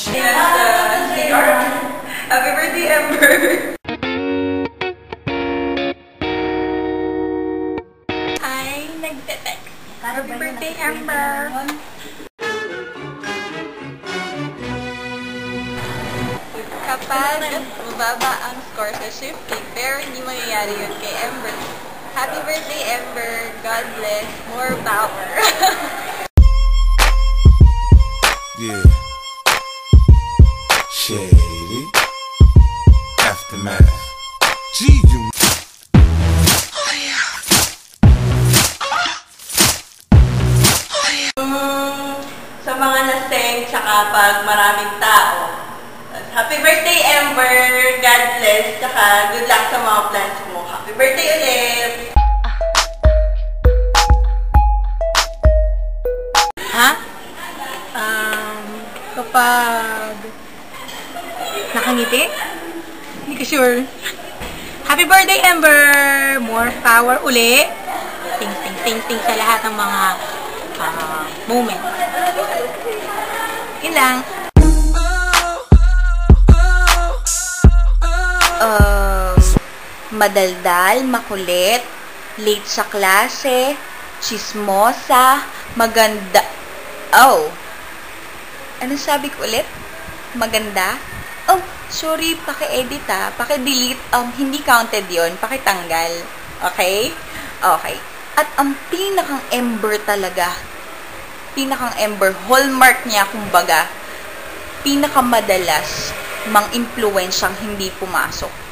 Happy birthday, Ember! Hi, nagte-text. Happy birthday, Ember! Kapag mababa ang score sa shifting, pero hindi mangyayari yun kay Ember. Happy birthday, Ember! God bless. More power! Yeah. Shady. Aftermath. Gee, you. Oh, yeah. Oh, yeah. Sa mga laseng, tsaka pag maraming tao. Happy birthday, Ember! God bless, tsaka good luck sa mga plans mo. Happy birthday ulit! Ha? Kapag nakangiti? Hindi ka sure. Happy birthday, Ember! More power uli. Ting sa lahat ng mga moment. Yun lang. Madaldal, makulit, late sa klase, chismosa, maganda. Oh. Ano sabi ko ulit? Maganda? Oh, sorry, paki-edit paki-delete. Hindi counted yon, paki-tanggal. Okay? Okay. At ang pinakang Ember talaga, pinakang Ember, hallmark niya, kumbaga, pinakamadalas mang-impluensyang hindi pumasok.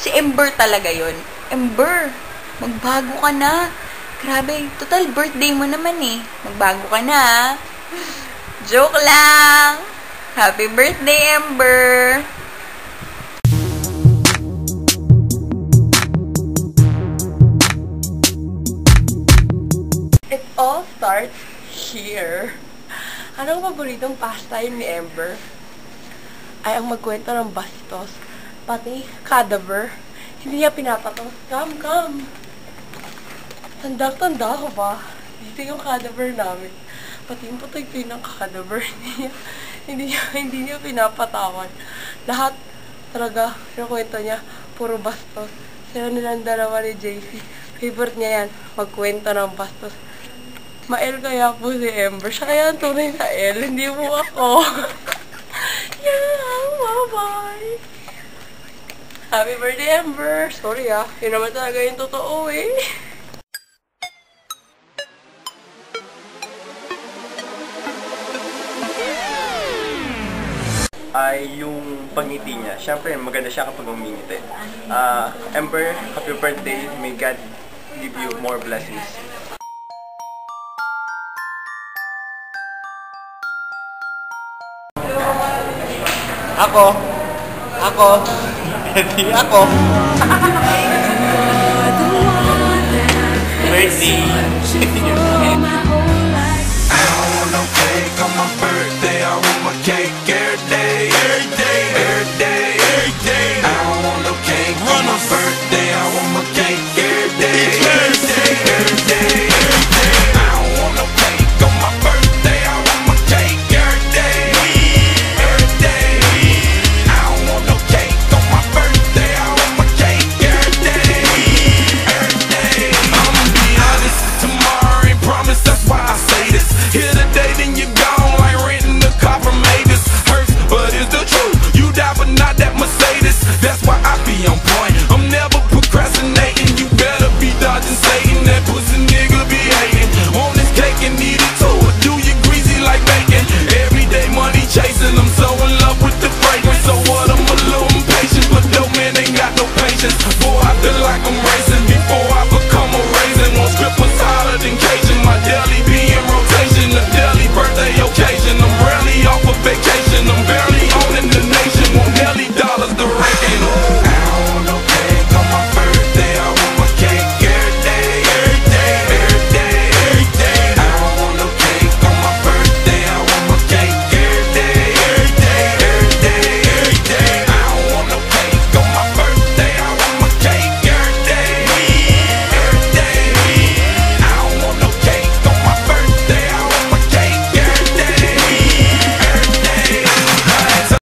Si Ember talaga yon. Ember, magbago ka na. Grabe, total birthday mo naman eh. Magbago ka na. Joke lang. Happy birthday, Ember. It all starts here. Anong paboritong pastime ni Ember? Ay ang magkwento ng bastos. Pati cadaver. Hindi niya pinapatos. Come. Tanda ko ba? Dito yung cadaver namin. Pati yung putay ng cadaver. hindi niya pinapatawan. Lahat talaga yung kwento niya, puro bastos. Sila nilang dalawa ni JC. Favorite niya yan, magkwento ng bastos. Ma-L kaya po si Ember. Siya kaya ang tunay sa L, hindi mo ako. Yeah, bye-bye. Happy birthday, Ember! Sorry yun naman talaga yung totoo eh. Ay yung pangiti niya. Siyempre, maganda siya kapag umingiti. Ember, happy birthday. May God give you more blessings. Ako. Hindi ako. Birthday. I don't want no cake on my birthday. I want my cake every day. Every day. Every day. Every day. I don't want no cake on my birthday. I want my cake every day. Every day. Every day. Every day. I don't want no cake on my birthday. I want my cake every day. Every day. I don't want no cake on my birthday. I want my cake every day. Every day. I'ma be honest. Tomorrow ain't promised. That's why I say this. Here today, then you go.